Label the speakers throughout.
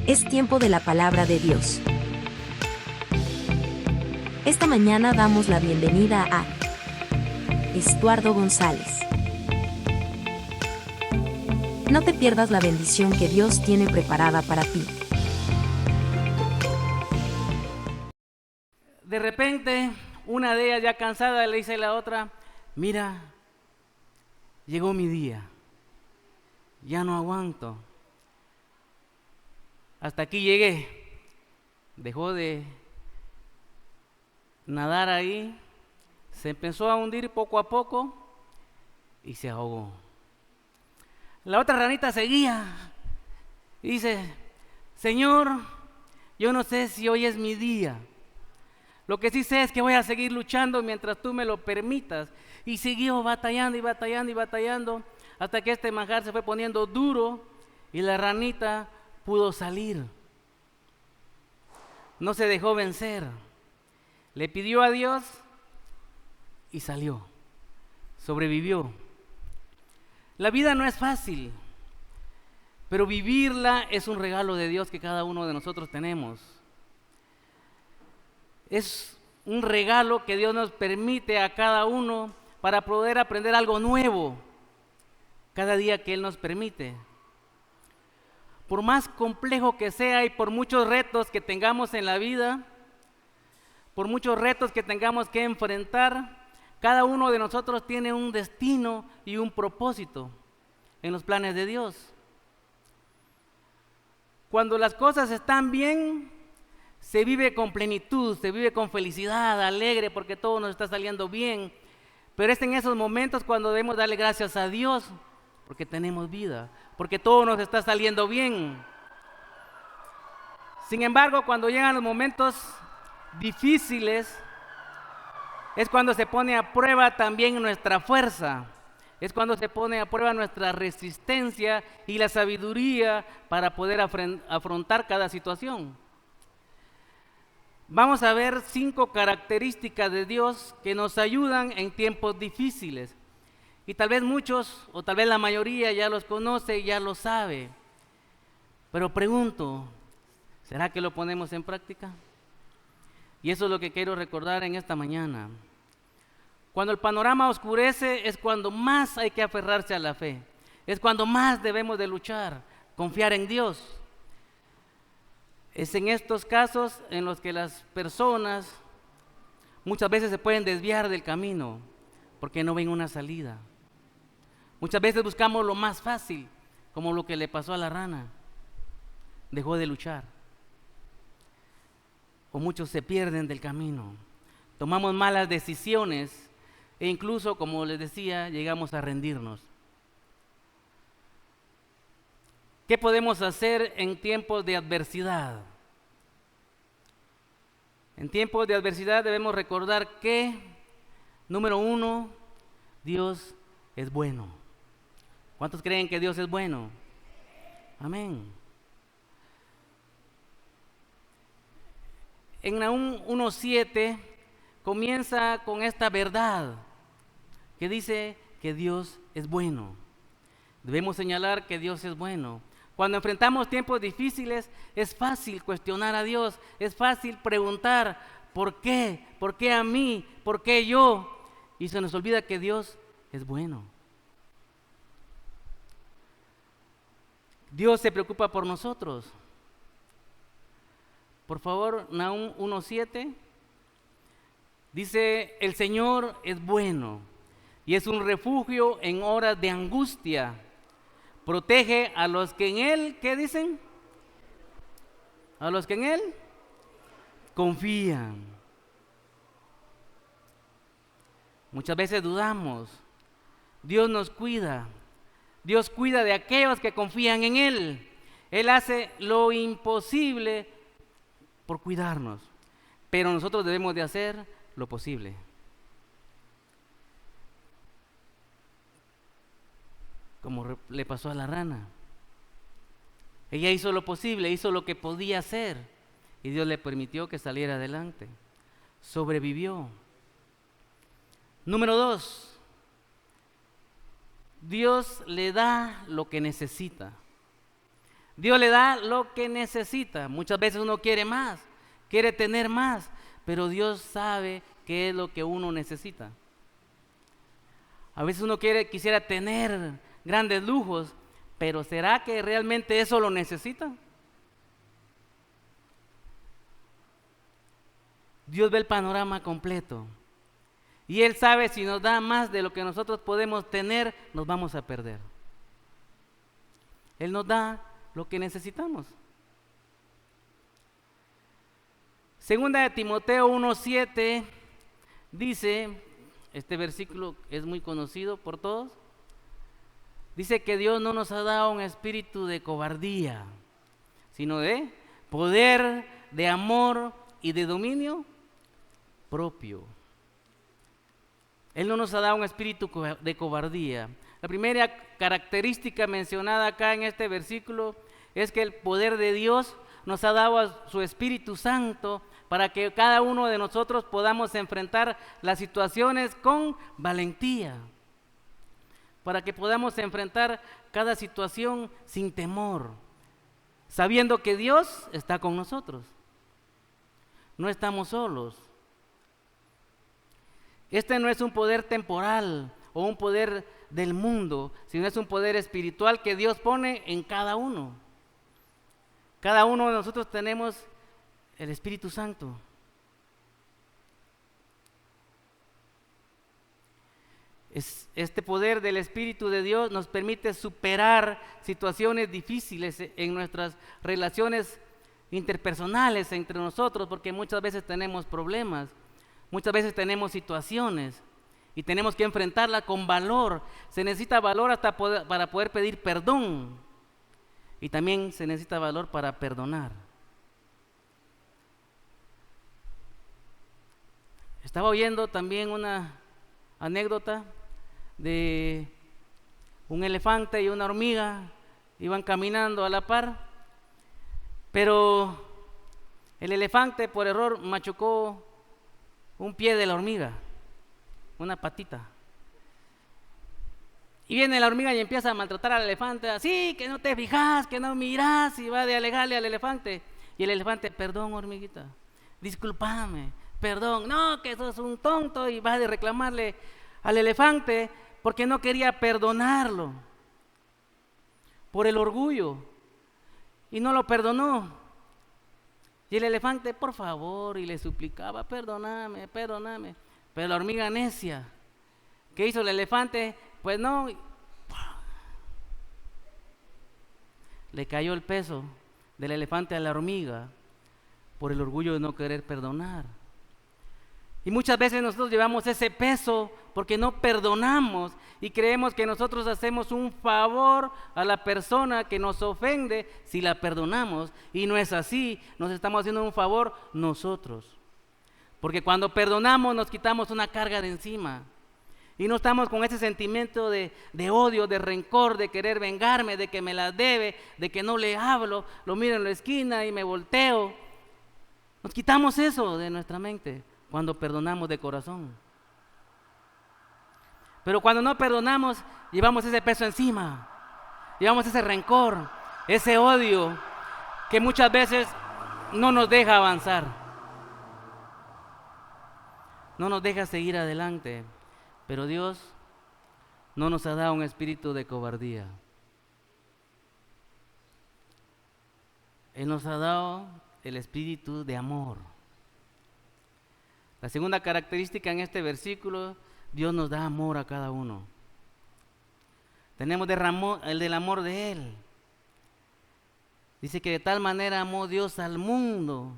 Speaker 1: Es tiempo de la palabra de Dios. Esta mañana damos la bienvenida a Estuardo González. No te pierdas la bendición que Dios tiene preparada para ti.
Speaker 2: De repente, una de ellas ya cansada le dice a la otra: mira, llegó mi día, ya no aguanto, hasta aquí llegué. Dejó de nadar ahí, se empezó a hundir poco a poco y se ahogó. La otra ranita seguía y dice: Señor, yo no sé si hoy es mi día. Lo que sí sé es que voy a seguir luchando mientras tú me lo permitas. Y siguió batallando y batallando y batallando hasta que este manjar se fue poniendo duro y la ranita pudo salir. No se dejó vencer. Le pidió a Dios y salió. Sobrevivió. La vida no es fácil, pero vivirla es un regalo de Dios que cada uno de nosotros tenemos. Es un regalo que Dios nos permite a cada uno para poder aprender algo nuevo cada día que Él nos permite. Por más complejo que sea y por muchos retos que tengamos en la vida, por muchos retos que tengamos que enfrentar, cada uno de nosotros tiene un destino y un propósito en los planes de Dios. Cuando las cosas están bien, se vive con plenitud, se vive con felicidad, alegre, porque todo nos está saliendo bien. Pero es en esos momentos cuando debemos darle gracias a Dios, porque tenemos vida, porque todo nos está saliendo bien. Sin embargo, cuando llegan los momentos difíciles, es cuando se pone a prueba también nuestra fuerza. Es cuando se pone a prueba nuestra resistencia y la sabiduría para poder afrontar cada situación. Vamos a ver 5 características de Dios que nos ayudan en tiempos difíciles. Y tal vez muchos, o tal vez la mayoría ya los conoce y ya lo sabe. Pero pregunto, ¿será que lo ponemos en práctica? Y eso es lo que quiero recordar en esta mañana. Cuando el panorama oscurece es cuando más hay que aferrarse a la fe. Es cuando más debemos de luchar, confiar en Dios. Es en estos casos en los que las personas muchas veces se pueden desviar del camino porque no ven una salida. Muchas veces buscamos lo más fácil, como lo que le pasó a la rana. Dejó de luchar. O muchos se pierden del camino. Tomamos malas decisiones e incluso, como les decía, llegamos a rendirnos. ¿Qué podemos hacer en tiempos de adversidad? En tiempos de adversidad debemos recordar que, número 1, Dios es bueno. ¿Cuántos creen que Dios es bueno? Amén. En Nahum 1:7 comienza con esta verdad que dice que Dios es bueno. Debemos señalar que Dios es bueno. Cuando enfrentamos tiempos difíciles es fácil cuestionar a Dios, es fácil preguntar ¿por qué? ¿Por qué a mí? ¿Por qué yo? Y se nos olvida que Dios es bueno. Dios se preocupa por nosotros. Por favor, Nahum 1:7 dice: el Señor es bueno y es un refugio en horas de angustia. Protege a los que en Él, ¿qué dicen? A los que en Él confían. Muchas veces dudamos. Dios nos cuida. Dios cuida de aquellos que confían en Él. Él hace lo imposible por cuidarnos. Pero nosotros debemos de hacer lo posible. Como le pasó a la rana. Ella hizo lo posible, hizo lo que podía hacer. Y Dios le permitió que saliera adelante. Sobrevivió. Número 2. Dios le da lo que necesita. Dios le da lo que necesita. Muchas veces uno quiere más, quiere tener más, pero Dios sabe qué es lo que uno necesita. A veces uno quisiera tener grandes lujos, pero ¿será que realmente eso lo necesita? Dios ve el panorama completo y Él sabe si nos da más de lo que nosotros podemos tener, nos vamos a perder. Él nos da lo que necesitamos. Segunda de Timoteo 1:7 dice, este versículo es muy conocido por todos, dice que Dios no nos ha dado un espíritu de cobardía, sino de poder, de amor y de dominio propio. Él no nos ha dado un espíritu de cobardía. La primera característica mencionada acá en este versículo es que el poder de Dios nos ha dado a su Espíritu Santo para que cada uno de nosotros podamos enfrentar las situaciones con valentía, para que podamos enfrentar cada situación sin temor, sabiendo que Dios está con nosotros. No estamos solos. Este no es un poder temporal o un poder del mundo, sino es un poder espiritual que Dios pone en cada uno. Cada uno de nosotros tenemos el Espíritu Santo. Este poder del Espíritu de Dios nos permite superar situaciones difíciles en nuestras relaciones interpersonales entre nosotros, porque muchas veces tenemos problemas, muchas veces tenemos situaciones y tenemos que enfrentarlas con valor. Se necesita valor hasta para poder pedir perdón, y también se necesita valor para perdonar. Estaba oyendo también una anécdota de un elefante y una hormiga, iban caminando a la par, pero el elefante por error machucó un pie de la hormiga, una patita. Y viene la hormiga y empieza a maltratar al elefante, así que no te fijas, que no miras, y va de alejarle al elefante. Y el elefante, perdón hormiguita, discúlpame, perdón, no, que sos un tonto, y va de reclamarle al elefante porque no quería perdonarlo por el orgullo y no lo perdonó. Y el elefante, por favor, y le suplicaba, perdóname, perdóname. Pero la hormiga necia, ¿qué hizo el elefante? Pues no, le cayó el peso del elefante a la hormiga por el orgullo de no querer perdonar. Y muchas veces nosotros llevamos ese peso porque no perdonamos y creemos que nosotros hacemos un favor a la persona que nos ofende si la perdonamos, y no es así. Nos estamos haciendo un favor nosotros, porque cuando perdonamos nos quitamos una carga de encima y no estamos con ese sentimiento de odio, de rencor, de querer vengarme, de que me la debe, de que no le hablo, lo miro en la esquina y me volteo. Nos quitamos eso de nuestra mente cuando perdonamos de corazón. Pero cuando no perdonamos, llevamos ese peso encima, llevamos ese rencor, ese odio que muchas veces no nos deja avanzar, no nos deja seguir adelante. Pero Dios no nos ha dado un espíritu de cobardía. Él nos ha dado el espíritu de amor. La segunda característica en este versículo, Dios nos da amor a cada uno. Tenemos el del amor de Él. Dice que de tal manera amó Dios al mundo.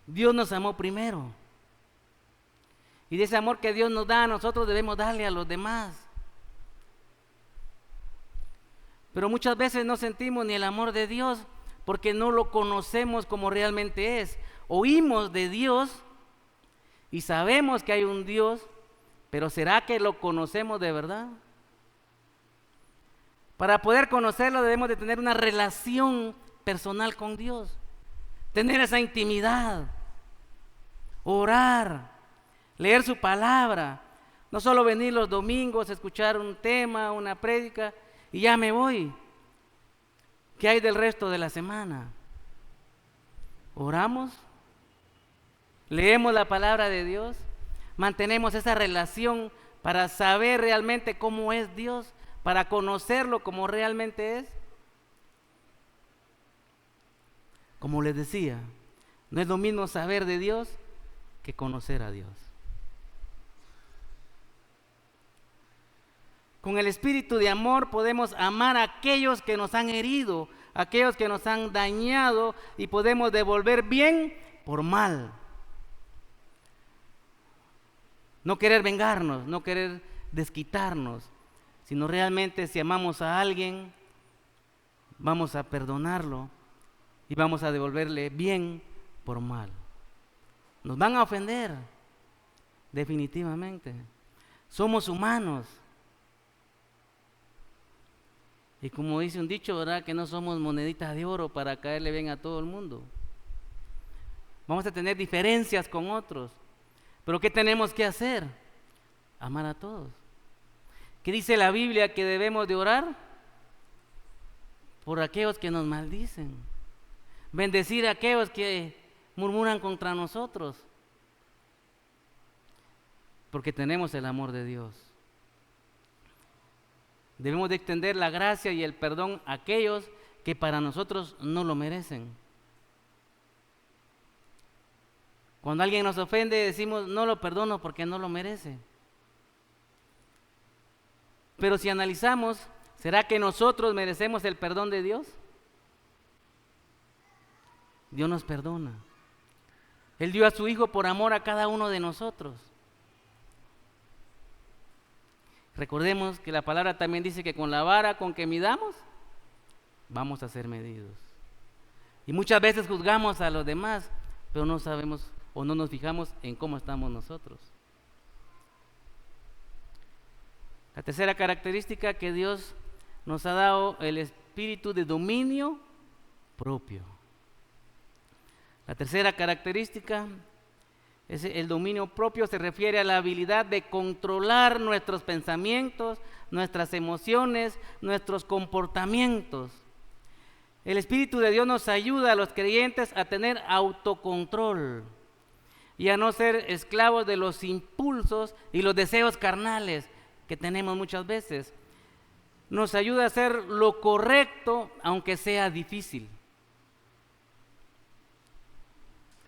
Speaker 2: Dios nos amó primero. Y de ese amor que Dios nos da a nosotros debemos darle a los demás. Pero muchas veces no sentimos ni el amor de Dios porque no lo conocemos como realmente es. Oímos de Dios y sabemos que hay un Dios, pero ¿será que lo conocemos de verdad? Para poder conocerlo debemos de tener una relación personal con Dios, tener esa intimidad, orar, leer su palabra, no solo venir los domingos a escuchar un tema, una prédica y ya me voy. ¿Qué hay del resto de la semana? ¿Oramos? ¿Leemos la palabra de Dios? ¿Mantenemos esa relación para saber realmente cómo es Dios? ¿Para conocerlo como realmente es? Como les decía, no es lo mismo saber de Dios que conocer a Dios. Con el espíritu de amor podemos amar a aquellos que nos han herido, a aquellos que nos han dañado, y podemos devolver bien por mal. No querer vengarnos, no querer desquitarnos, sino realmente si amamos a alguien, vamos a perdonarlo y vamos a devolverle bien por mal. Nos van a ofender, definitivamente. Somos humanos. Y como dice un dicho, ¿verdad? Que no somos moneditas de oro para caerle bien a todo el mundo. Vamos a tener diferencias con otros. Pero ¿qué tenemos que hacer? Amar a todos. ¿Qué dice la Biblia que debemos de orar? Por aquellos que nos maldicen. Bendecir a aquellos que murmuran contra nosotros. Porque tenemos el amor de Dios. Debemos de extender la gracia y el perdón a aquellos que para nosotros no lo merecen. Cuando alguien nos ofende decimos, no lo perdono porque no lo merece. Pero si analizamos, ¿será que nosotros merecemos el perdón de Dios? Dios nos perdona. Él dio a su Hijo por amor a cada uno de nosotros. Recordemos que la palabra también dice que con la vara con que midamos, vamos a ser medidos. Y muchas veces juzgamos a los demás, pero no sabemos o no nos fijamos en cómo estamos nosotros. La tercera característica, que Dios nos ha dado el espíritu de dominio propio. La tercera característica es el dominio propio. Se refiere a la habilidad de controlar nuestros pensamientos, nuestras emociones, nuestros comportamientos. El Espíritu de Dios nos ayuda a los creyentes a tener autocontrol y a no ser esclavos de los impulsos y los deseos carnales que tenemos muchas veces. Nos ayuda a hacer lo correcto aunque sea difícil.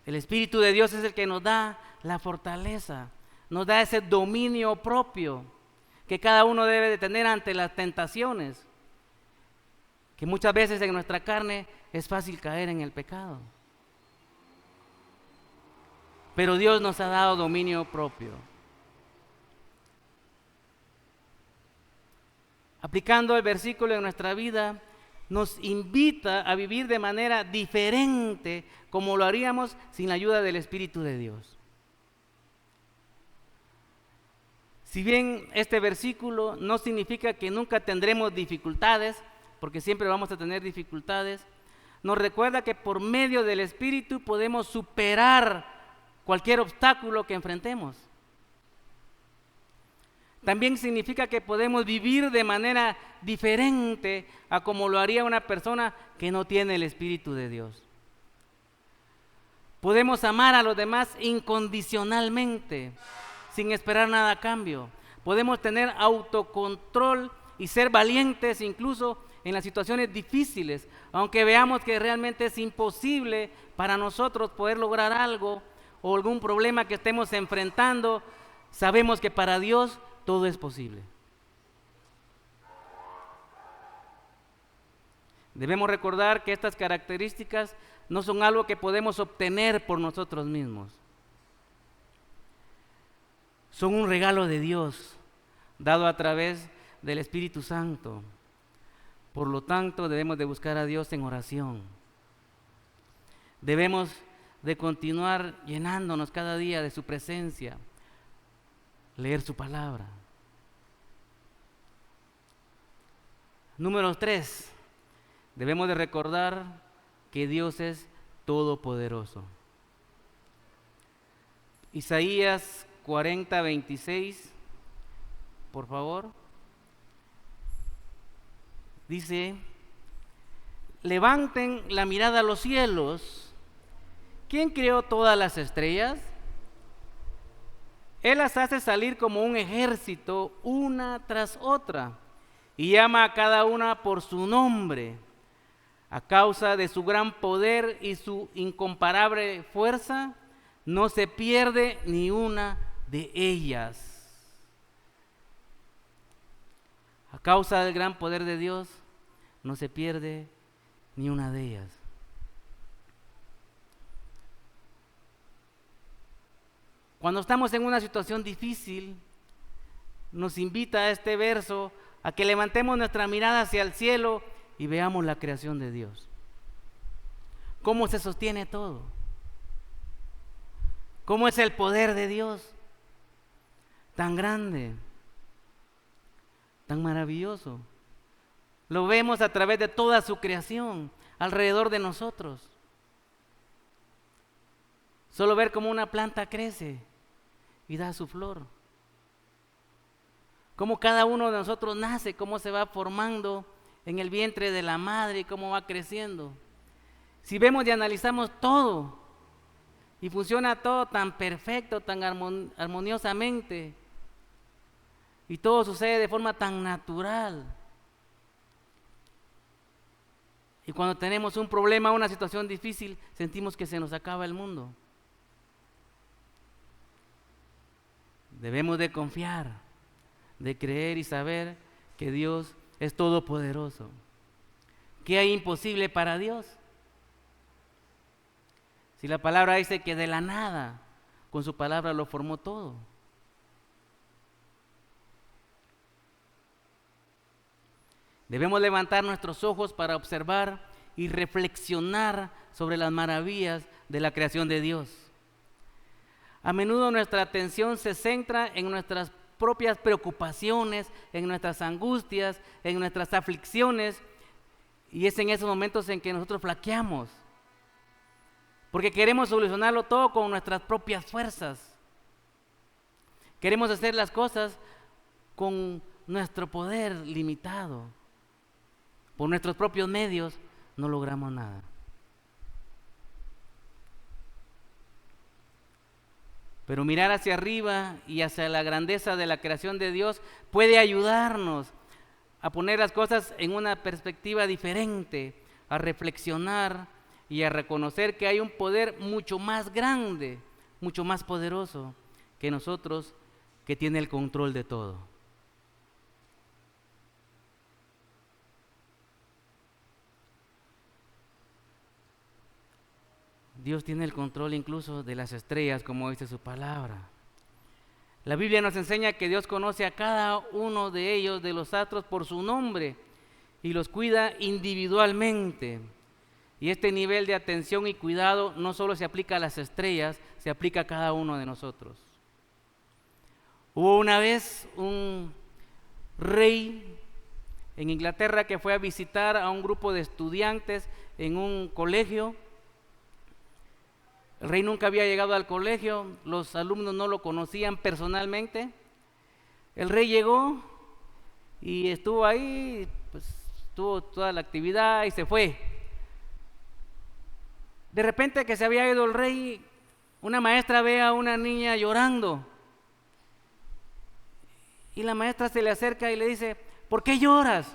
Speaker 2: El Espíritu de Dios es el que nos da la fortaleza, nos da ese dominio propio que cada uno debe de tener ante las tentaciones, que muchas veces en nuestra carne es fácil caer en el pecado. Pero Dios nos ha dado dominio propio. Aplicando el versículo en nuestra vida, nos invita a vivir de manera diferente como lo haríamos sin la ayuda del Espíritu de Dios. Si bien este versículo no significa que nunca tendremos dificultades, porque siempre vamos a tener dificultades, nos recuerda que por medio del Espíritu podemos superar cualquier obstáculo que enfrentemos. También significa que podemos vivir de manera diferente a como lo haría una persona que no tiene el Espíritu de Dios. Podemos amar a los demás incondicionalmente, sin esperar nada a cambio. Podemos tener autocontrol y ser valientes incluso en las situaciones difíciles, aunque veamos que realmente es imposible para nosotros poder lograr algo o algún problema que estemos enfrentando. Sabemos que para Dios todo es posible. Debemos recordar que estas características no son algo que podemos obtener por nosotros mismos. Son un regalo de Dios, dado a través del Espíritu Santo. Por lo tanto, debemos de buscar a Dios en oración. Debemos de continuar llenándonos cada día de su presencia, leer su palabra. Número 3, debemos de recordar que Dios es todopoderoso. Isaías 40:26, por favor. Dice: levanten la mirada a los cielos. ¿Quién creó todas las estrellas? Él las hace salir como un ejército, una tras otra, y llama a cada una por su nombre. A causa de su gran poder y su incomparable fuerza, no se pierde ni una de ellas. A causa del gran poder de Dios, no se pierde ni una de ellas. Cuando estamos en una situación difícil, nos invita este verso a que levantemos nuestra mirada hacia el cielo y veamos la creación de Dios. ¿Cómo se sostiene todo? ¿Cómo es el poder de Dios? Tan grande, tan maravilloso. Lo vemos a través de toda su creación, alrededor de nosotros. Solo ver cómo una planta crece y da su flor. Cómo cada uno de nosotros nace, cómo se va formando en el vientre de la madre y cómo va creciendo. Si vemos y analizamos todo y funciona todo tan perfecto, tan armoniosamente, y todo sucede de forma tan natural, y cuando tenemos un problema, una situación difícil, sentimos que se nos acaba el mundo. Debemos de confiar, de creer y saber que Dios es todopoderoso. ¿Qué hay imposible para Dios? Si la palabra dice que de la nada, con su palabra lo formó todo. Debemos levantar nuestros ojos para observar y reflexionar sobre las maravillas de la creación de Dios. A menudo nuestra atención se centra en nuestras propias preocupaciones, en nuestras angustias, en nuestras aflicciones, y es en esos momentos en que nosotros flaqueamos, porque queremos solucionarlo todo con nuestras propias fuerzas. Queremos hacer las cosas con nuestro poder limitado. Por nuestros propios medios no logramos nada. Pero mirar hacia arriba y hacia la grandeza de la creación de Dios puede ayudarnos a poner las cosas en una perspectiva diferente, a reflexionar y a reconocer que hay un poder mucho más grande, mucho más poderoso que nosotros, que tiene el control de todo. Dios tiene el control incluso de las estrellas, como dice su palabra. La Biblia nos enseña que Dios conoce a cada uno de ellos, de los astros, por su nombre y los cuida individualmente. Y este nivel de atención y cuidado no solo se aplica a las estrellas, se aplica a cada uno de nosotros. Hubo una vez un rey en Inglaterra que fue a visitar a un grupo de estudiantes en un colegio. El rey nunca había llegado al colegio, los alumnos no lo conocían personalmente. El rey llegó y estuvo ahí, pues tuvo toda la actividad y se fue. De repente que se había ido el rey, una maestra ve a una niña llorando. Y la maestra se le acerca y le dice: ¿por qué lloras?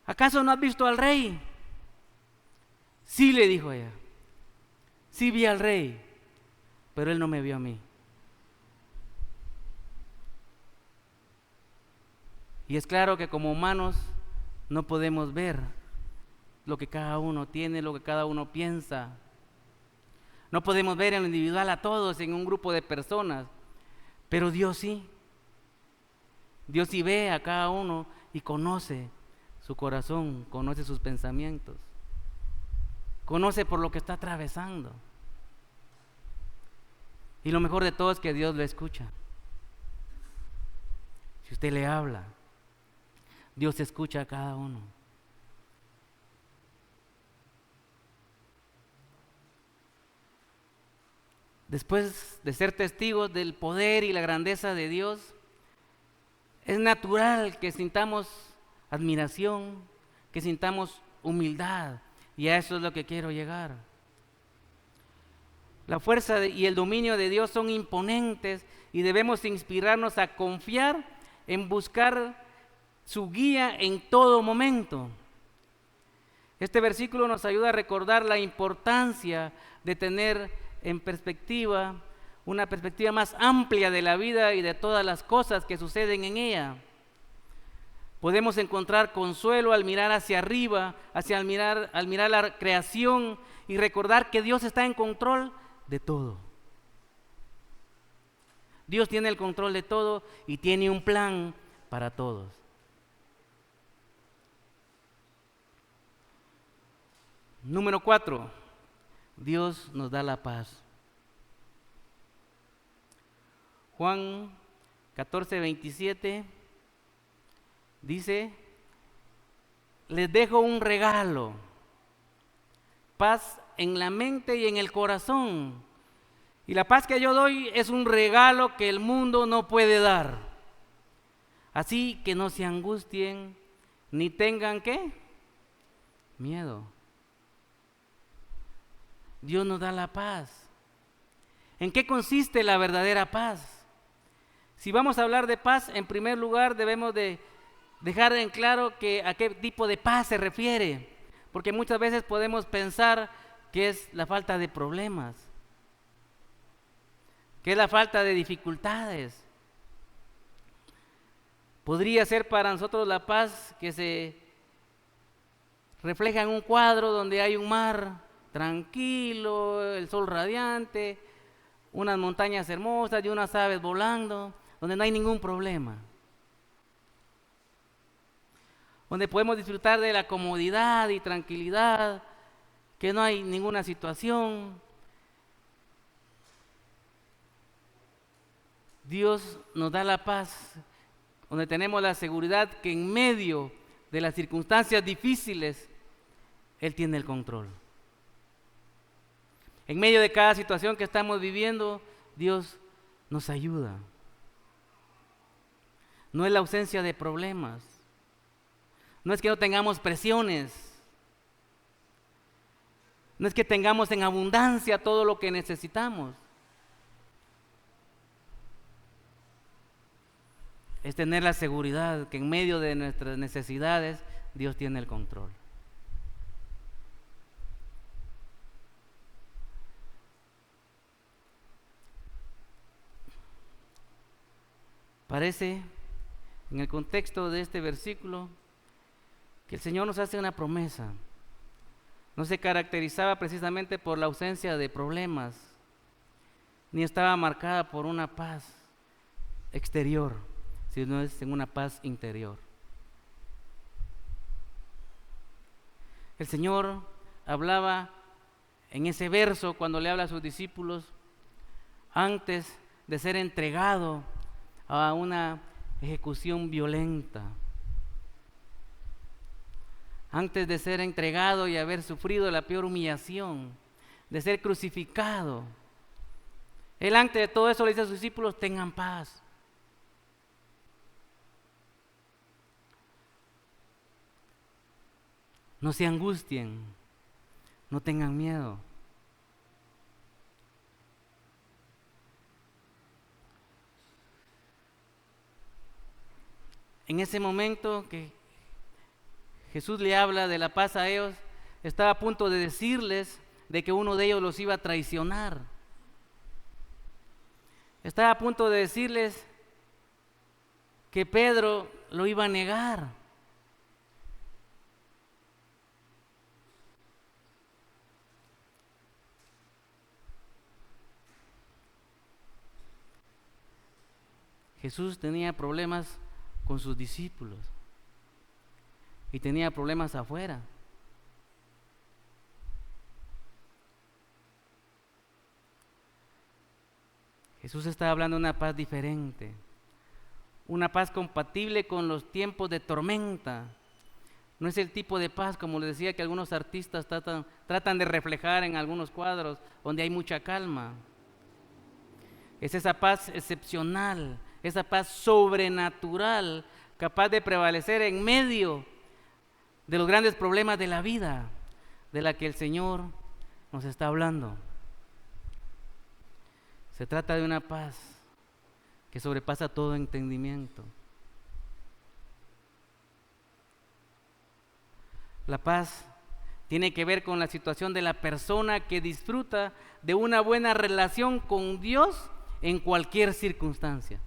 Speaker 2: ¿Acaso no has visto al rey? Sí, le dijo ella. Sí vi al rey, pero él no me vio a mí. Y es claro que como humanos no podemos ver lo que cada uno tiene, lo que cada uno piensa. No podemos ver en lo individual a todos en un grupo de personas, pero Dios sí. Dios sí ve a cada uno y conoce su corazón, conoce sus pensamientos, conoce por lo que está atravesando. Y lo mejor de todo es que Dios lo escucha. Si usted le habla, Dios escucha a cada uno. Después de ser testigos del poder y la grandeza de Dios, es natural que sintamos admiración, que sintamos humildad. Y a eso es lo que quiero llegar. La fuerza y el dominio de Dios son imponentes y debemos inspirarnos a confiar en buscar su guía en todo momento. Este versículo nos ayuda a recordar la importancia de tener en perspectiva, una perspectiva más amplia de la vida y de todas las cosas que suceden en ella. Podemos encontrar consuelo al mirar hacia arriba, al mirar la creación y recordar que Dios está en control de todo. Dios tiene el control de todo y tiene un plan para todos. Número 4, Dios nos da la paz. Juan 14:27 dice: les dejo un regalo, paz en la mente y en el corazón. Y la paz que yo doy es un regalo que el mundo no puede dar. Así que no se angustien ni tengan ¿qué? Miedo. Dios nos da la paz. ¿En qué consiste la verdadera paz? Si vamos a hablar de paz, en primer lugar debemos de dejar en claro a qué tipo de paz se refiere, porque muchas veces podemos pensar que es la falta de problemas, que es la falta de dificultades. Podría ser para nosotros la paz que se refleja en un cuadro donde hay un mar tranquilo, el sol radiante, unas montañas hermosas y unas aves volando, donde no hay ningún problema, donde podemos disfrutar de la comodidad y tranquilidad, que no hay ninguna situación. Dios nos da la paz, donde tenemos la seguridad que en medio de las circunstancias difíciles, Él tiene el control. En medio de cada situación que estamos viviendo, Dios nos ayuda. No es la ausencia de problemas, no es que no tengamos presiones, no es que tengamos en abundancia todo lo que necesitamos. Es tener la seguridad que en medio de nuestras necesidades, Dios tiene el control. Parece, en el contexto de este versículo, que el Señor nos hace una promesa. No se caracterizaba precisamente por la ausencia de problemas, ni estaba marcada por una paz exterior, sino es en una paz interior. El Señor hablaba en ese verso cuando le habla a sus discípulos, antes de ser entregado a una ejecución violenta, antes de ser entregado y haber sufrido la peor humillación, de ser crucificado. Él antes de todo eso le dice a sus discípulos: tengan paz. No se angustien, no tengan miedo. En ese momento que Jesús le habla de la paz a ellos, estaba a punto de decirles de que uno de ellos los iba a traicionar. Estaba a punto de decirles que Pedro lo iba a negar. Jesús tenía problemas con sus discípulos y tenía problemas afuera. Jesús está hablando de una paz diferente, una paz compatible con los tiempos de tormenta. No es el tipo de paz, como les decía, que algunos artistas tratan de reflejar en algunos cuadros donde hay mucha calma. Es esa paz excepcional, esa paz sobrenatural, capaz de prevalecer en medio de los grandes problemas de la vida, de la que el Señor nos está hablando. Se trata de una paz que sobrepasa todo entendimiento. La paz tiene que ver con la situación de la persona que disfruta de una buena relación con Dios en cualquier circunstancia,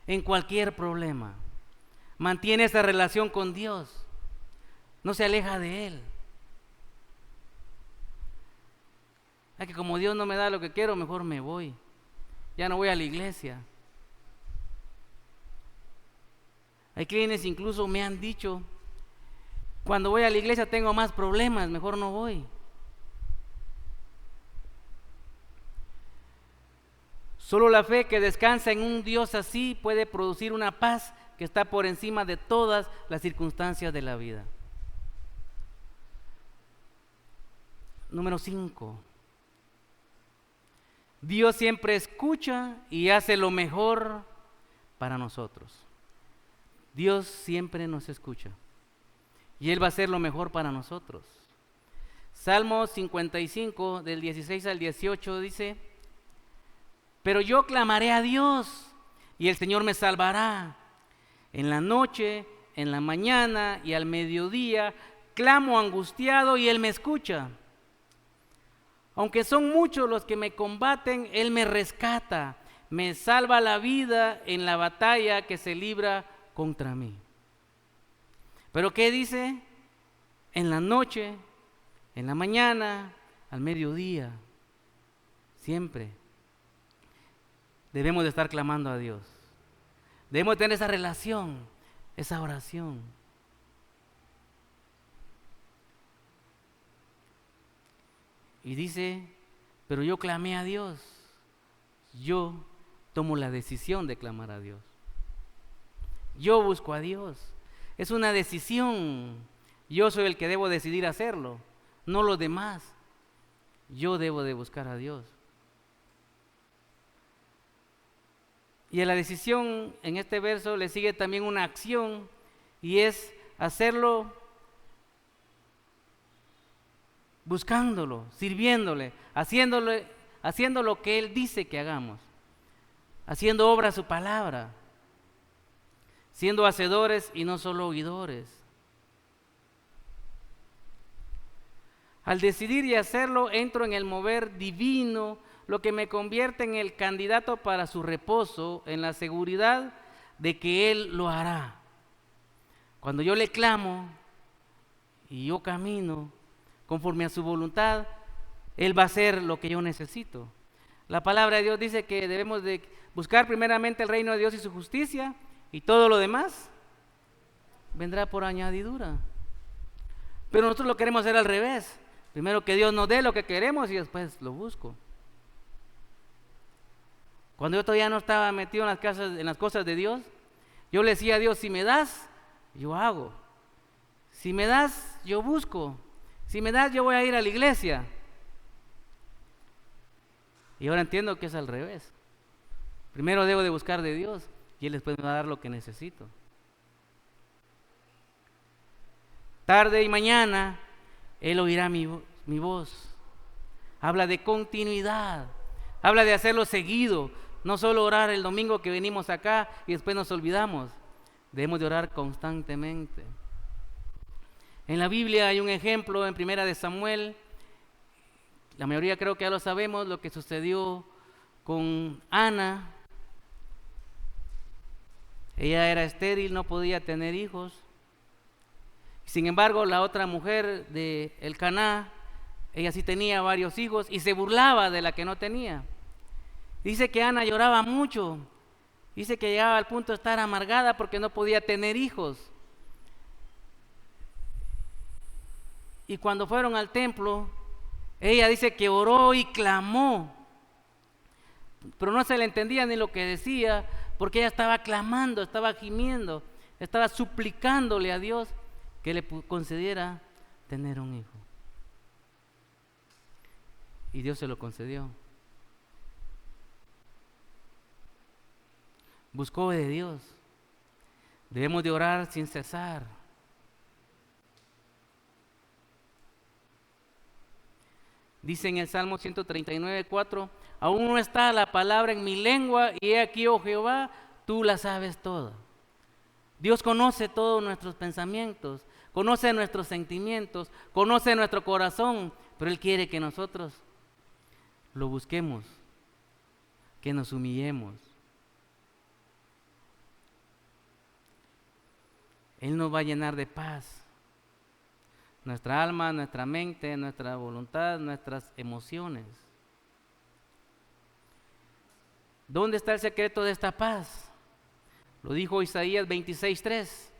Speaker 2: en cualquier problema. Mantiene esa relación con Dios, no se aleja de Él. Es que como Dios no me da lo que quiero, mejor me voy. Ya no voy a la iglesia. Hay quienes incluso me han dicho: cuando voy a la iglesia tengo más problemas, mejor no voy. Solo la fe que descansa en un Dios así puede producir una paz que está por encima de todas las circunstancias de la vida. Número 5. Dios siempre escucha y hace lo mejor para nosotros. Dios siempre nos escucha y Él va a hacer lo mejor para nosotros. Salmo 55, del 16 al 18 dice: pero yo clamaré a Dios y el Señor me salvará. En la noche, en la mañana y al mediodía clamo angustiado y Él me escucha. Aunque son muchos los que me combaten, Él me rescata, me salva la vida en la batalla que se libra contra mí. ¿Pero qué dice? En la noche, en la mañana, al mediodía, siempre debemos de estar clamando a Dios. Debemos de tener esa relación, esa oración. Y dice: pero yo clamé a Dios. Yo tomo la decisión de clamar a Dios. Yo busco a Dios. Es una decisión. Yo soy el que debo decidir hacerlo, no los demás. Yo debo de buscar a Dios. Y a la decisión en este verso le sigue también una acción, y es hacerlo buscándolo, sirviéndole, haciendo lo que Él dice que hagamos, haciendo obra su palabra, siendo hacedores y no solo oidores. Al decidir y hacerlo, entro en el mover divino, lo que me convierte en el candidato para su reposo, en la seguridad de que Él lo hará. Cuando yo le clamo y yo camino conforme a su voluntad, Él va a hacer lo que yo necesito. La palabra de Dios dice que debemos de buscar primeramente el reino de Dios y su justicia, y todo lo demás vendrá por añadidura. Pero nosotros lo queremos hacer al revés. Primero que Dios nos dé lo que queremos y después lo busco. Cuando yo todavía no estaba metido en las cosas de Dios, yo le decía a Dios: si me das, yo hago. Si me das, yo busco. Si me das, yo voy a ir a la iglesia. Y ahora entiendo que es al revés. Primero debo de buscar de Dios y Él después me va a dar lo que necesito. Tarde y mañana Él oirá mi voz. Habla de continuidad, habla de hacerlo seguido, no solo orar el domingo que venimos acá y después nos olvidamos. Debemos de orar constantemente. En la Biblia hay un ejemplo en Primera de Samuel. La mayoría creo que ya lo sabemos, lo que sucedió con Ana. Ella era estéril, no podía tener hijos. Sin embargo, la otra mujer de Elcaná, ella sí tenía varios hijos y se burlaba de la que no tenía. Dice que Ana lloraba mucho. Dice que llegaba al punto de estar amargada porque no podía tener hijos. Y cuando fueron al templo, ella dice que oró y clamó, pero no se le entendía ni lo que decía, porque ella estaba clamando, estaba gimiendo, estaba suplicándole a Dios que le concediera tener un hijo. Y Dios se lo concedió. Buscó de Dios. Debemos de orar sin cesar. Dice en el Salmo 139:4, aún no está la palabra en mi lengua, y he aquí, oh Jehová, tú la sabes toda. Dios conoce todos nuestros pensamientos, conoce nuestros sentimientos, conoce nuestro corazón, pero Él quiere que nosotros lo busquemos, que nos humillemos. Él nos va a llenar de paz. Nuestra alma, nuestra mente, nuestra voluntad, nuestras emociones. ¿Dónde está el secreto de esta paz? Lo dijo Isaías 26:3.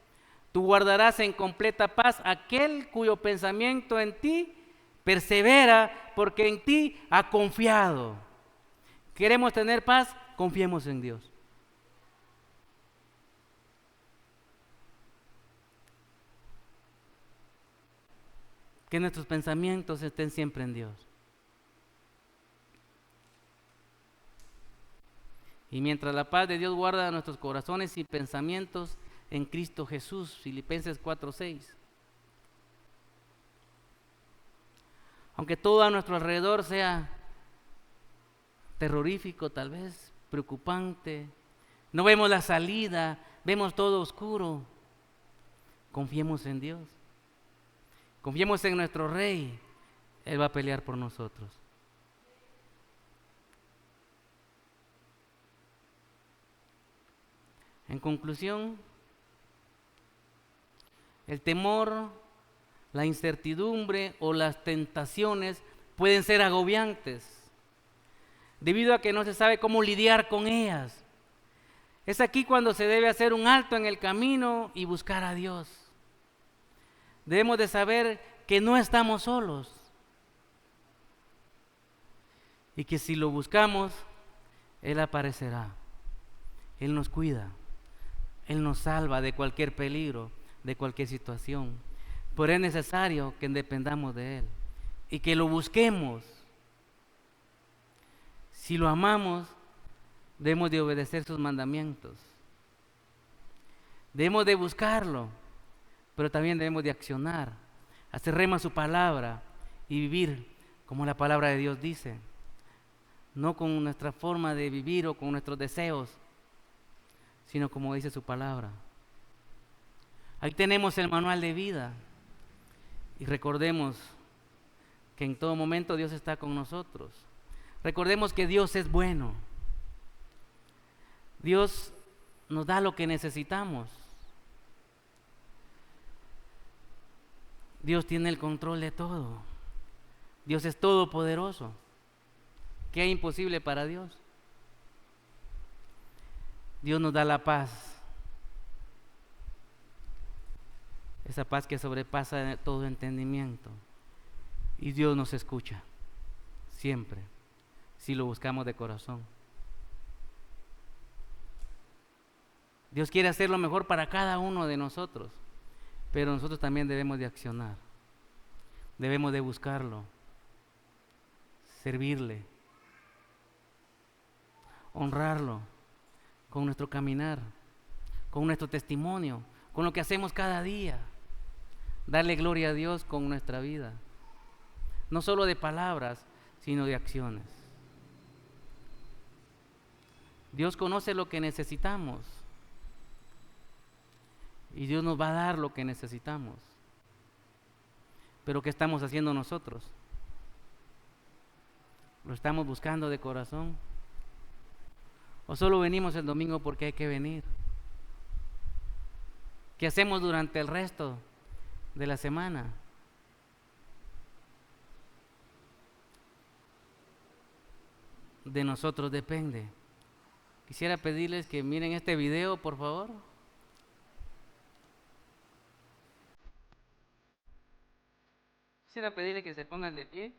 Speaker 2: Tú guardarás en completa paz aquel cuyo pensamiento en ti persevera, porque en ti ha confiado. ¿Queremos tener paz? Confiemos en Dios. Que nuestros pensamientos estén siempre en Dios. Y mientras la paz de Dios guarda nuestros corazones y pensamientos en Cristo Jesús, Filipenses 4:6. Aunque todo a nuestro alrededor sea terrorífico, tal vez, preocupante, no vemos la salida, vemos todo oscuro, confiemos en Dios. Confiemos en nuestro Rey, Él va a pelear por nosotros. En conclusión, el temor, la incertidumbre o las tentaciones pueden ser agobiantes, debido a que no se sabe cómo lidiar con ellas. Es aquí cuando se debe hacer un alto en el camino y buscar a Dios. Debemos de saber que no estamos solos y que si lo buscamos, Él aparecerá. Él nos cuida, Él nos salva de cualquier peligro, de cualquier situación. Pero es necesario que dependamos de Él y que lo busquemos. Si lo amamos, debemos de obedecer sus mandamientos. Debemos de buscarlo, pero también debemos de accionar, hacer rema su palabra y vivir como la palabra de Dios dice. No con nuestra forma de vivir o con nuestros deseos, sino como dice su palabra. Ahí tenemos el manual de vida. Y recordemos que en todo momento Dios está con nosotros. Recordemos que Dios es bueno. Dios nos da lo que necesitamos. Dios tiene el control de todo. Dios es todopoderoso. ¿Qué es imposible para Dios? Dios nos da la paz. Esa paz que sobrepasa todo entendimiento. Y Dios nos escucha. Siempre. Si lo buscamos de corazón. Dios quiere hacer lo mejor para cada uno de nosotros. Pero nosotros también debemos de accionar. Debemos de buscarlo. Servirle. Honrarlo. Con nuestro caminar. Con nuestro testimonio. Con lo que hacemos cada día. Darle gloria a Dios con nuestra vida. No solo de palabras, sino de acciones. Dios conoce lo que necesitamos. Y Dios nos va a dar lo que necesitamos. Pero ¿qué estamos haciendo nosotros? ¿Lo estamos buscando de corazón? ¿O solo venimos el domingo porque hay que venir? ¿Qué hacemos durante el resto de la semana? De nosotros depende. Quisiera pedirles que miren este video, por favor. Quisiera pedirles que se pongan de pie.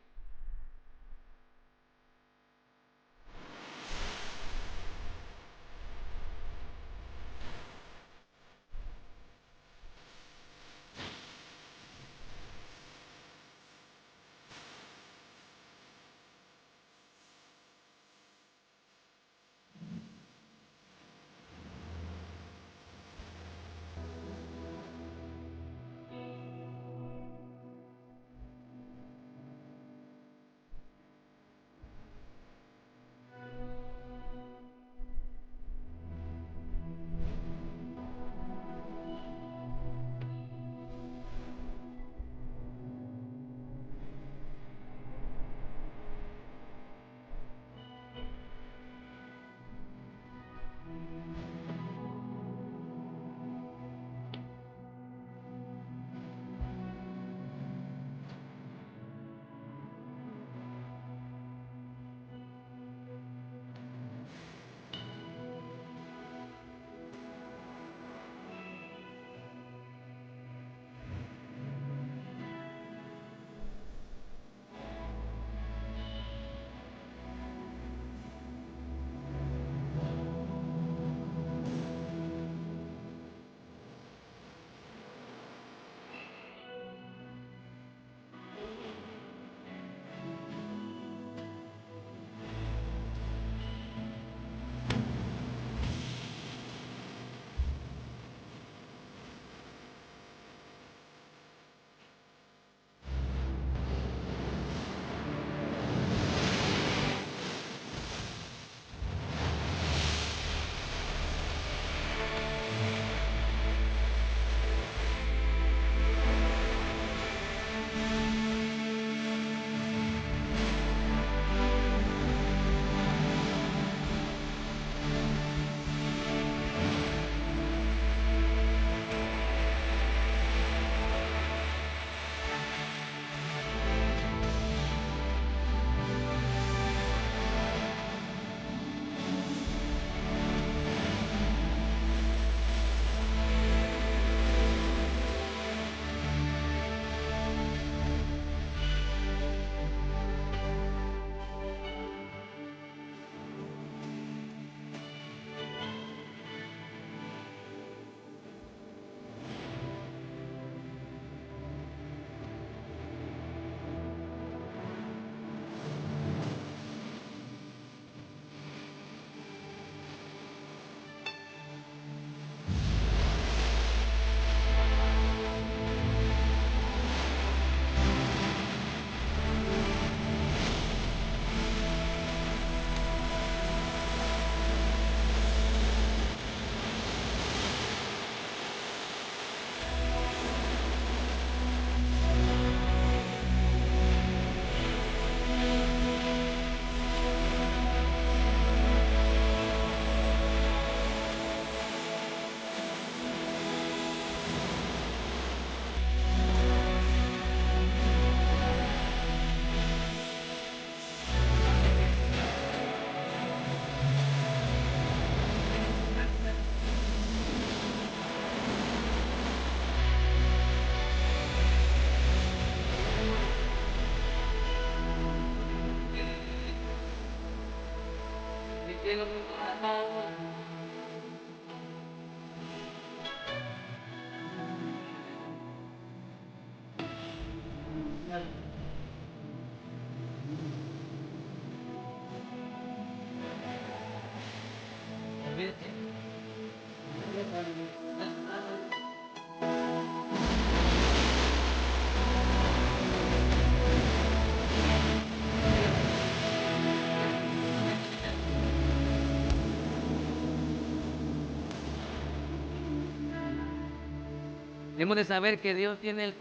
Speaker 2: Debemos de saber que Dios tiene el...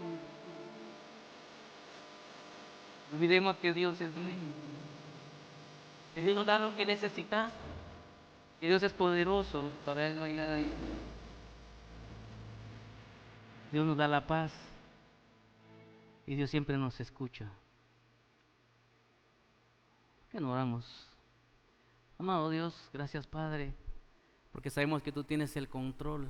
Speaker 2: No olvidemos que Dios es Rey. Que Dios nos da lo que necesita. Que Dios es poderoso. Para Él no hay nada ahí. Dios nos da la paz. Y Dios siempre nos escucha. Que no oramos. Amado Dios, gracias Padre, porque sabemos que tú tienes el control.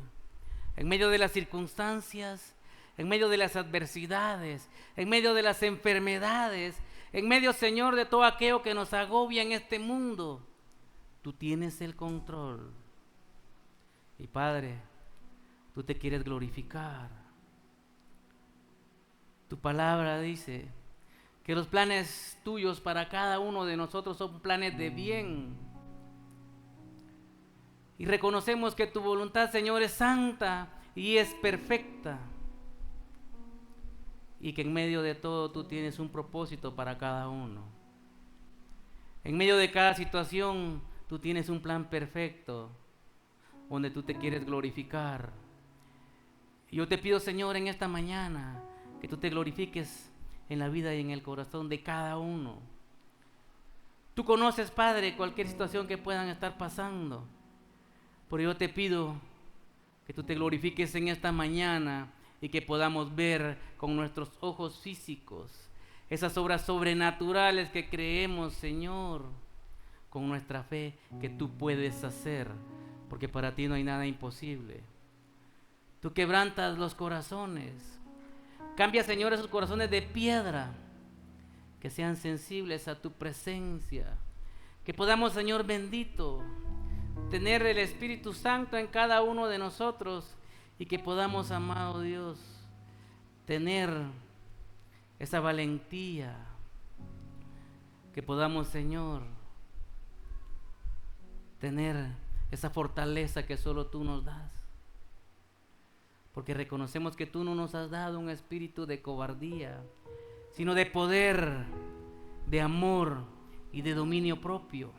Speaker 2: En medio de las circunstancias, en medio de las adversidades, en medio de las enfermedades, en medio, Señor, de todo aquello que nos agobia en este mundo, tú tienes el control. Y Padre, tú te quieres glorificar. Tu palabra dice que los planes tuyos para cada uno de nosotros son planes de bien. Y reconocemos que tu voluntad, Señor, es santa y es perfecta. Y que en medio de todo tú tienes un propósito para cada uno. En medio de cada situación tú tienes un plan perfecto donde tú te quieres glorificar. Y yo te pido, Señor, en esta mañana que tú te glorifiques en la vida y en el corazón de cada uno. Tú conoces, Padre, cualquier situación que puedan estar pasando. Pero yo te pido que tú te glorifiques en esta mañana y que podamos ver con nuestros ojos físicos esas obras sobrenaturales que creemos, Señor, con nuestra fe que tú puedes hacer, porque para ti no hay nada imposible. Tú quebrantas los corazones. Cambia, Señor, esos corazones de piedra, que sean sensibles a tu presencia. Que podamos, Señor bendito, tener el Espíritu Santo en cada uno de nosotros y que podamos, amado Dios, tener esa valentía. Que podamos, Señor, tener esa fortaleza que solo tú nos das. Porque reconocemos que tú no nos has dado un espíritu de cobardía, sino de poder, de amor y de dominio propio.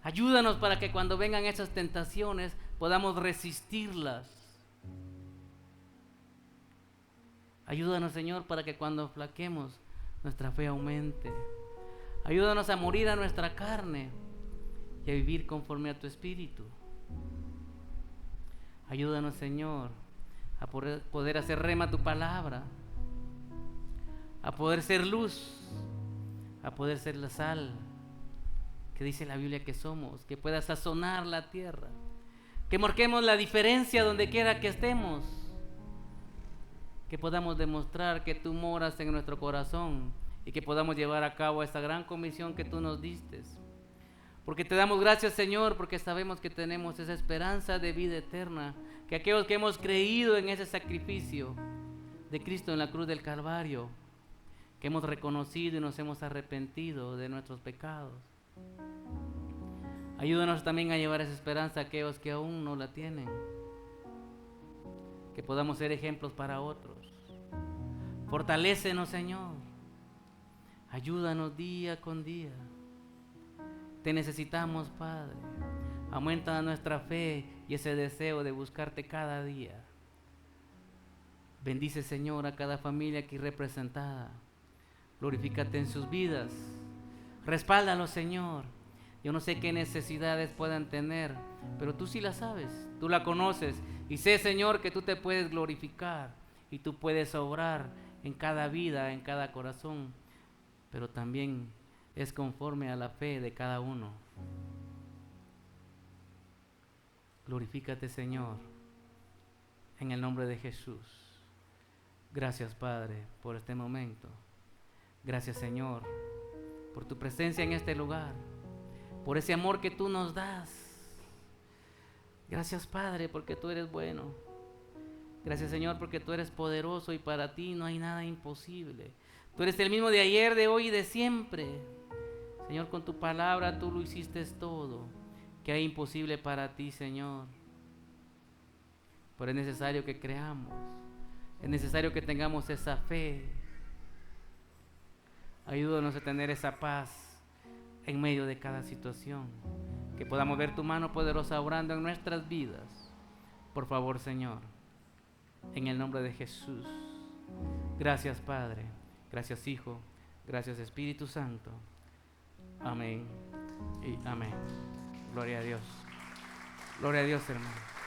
Speaker 2: Ayúdanos para que cuando vengan esas tentaciones podamos resistirlas. Ayúdanos, Señor, para que cuando flaquemos nuestra fe aumente. Ayúdanos a morir a nuestra carne y a vivir conforme a tu espíritu. Ayúdanos, Señor, a poder hacer rema tu palabra, a poder ser luz, a poder ser la sal que dice la Biblia que somos, que pueda sazonar la tierra, que marquemos la diferencia donde quiera que estemos, que podamos demostrar que tú moras en nuestro corazón y que podamos llevar a cabo esta gran comisión que tú nos diste. Porque te damos gracias, Señor, porque sabemos que tenemos esa esperanza de vida eterna, que aquellos que hemos creído en ese sacrificio de Cristo en la cruz del Calvario, que hemos reconocido y nos hemos arrepentido de nuestros pecados. Ayúdanos también a llevar esa esperanza a aquellos que aún no la tienen, que podamos ser ejemplos para otros. Fortalécenos, Señor. Ayúdanos día con día. Te necesitamos, Padre. Aumenta nuestra fe y ese deseo de buscarte cada día. Bendice, Señor, a cada familia aquí representada. Glorifícate en sus vidas. Respáldalos, Señor. Yo no sé qué necesidades puedan tener, pero tú sí las sabes, tú la conoces. Y sé, Señor, que tú te puedes glorificar y tú puedes obrar en cada vida, en cada corazón, pero también es conforme a la fe de cada uno. Glorifícate, Señor, en el nombre de Jesús. Gracias, Padre, por este momento. Gracias, Señor, por tu presencia en este lugar, por ese amor que tú nos das. Gracias, Padre, porque tú eres bueno. Gracias, Señor, porque tú eres poderoso y para ti no hay nada imposible. Tú eres el mismo de ayer, de hoy y de siempre. Señor, con tu palabra tú lo hiciste todo. ¿Qué hay imposible para ti, Señor? Pero es necesario que creamos. Es necesario que tengamos esa fe. Ayúdanos a tener esa paz en medio de cada situación. Que podamos ver tu mano poderosa obrando en nuestras vidas. Por favor, Señor. En el nombre de Jesús. Gracias, Padre. Gracias, Hijo. Gracias, Espíritu Santo. Amén y amén. Gloria a Dios. Gloria a Dios, hermano.